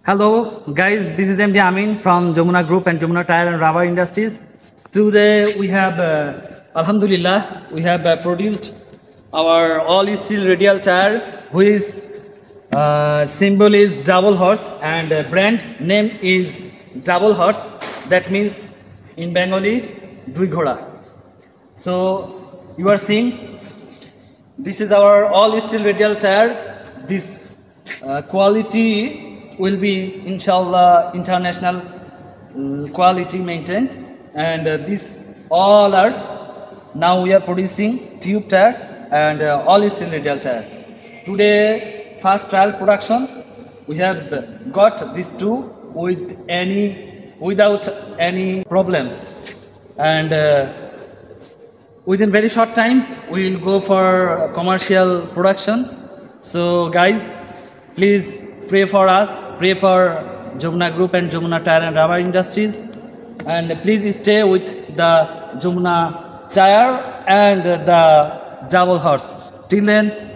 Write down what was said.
Hello guys, this is MD Amin from Jamuna Group and Jamuna Tire and Rubber Industries. Today we have, Alhamdulillah, we have produced our all steel radial tire, which symbol is double horse and brand name is double horse. That means in Bengali, Dui Ghoda. So you are seeing, this is our all steel radial tire. This quality will be inshallah international quality maintained, and this all are now we are producing tube tire and all steel radial tire. Today first trial production we have got these two without any problems, and within very short time we will go for commercial production. So guys, please pray for us, pray for Jamuna Group and Jamuna Tire and Rubber Industries, and please stay with the Jamuna Tire and the double horse. Till then,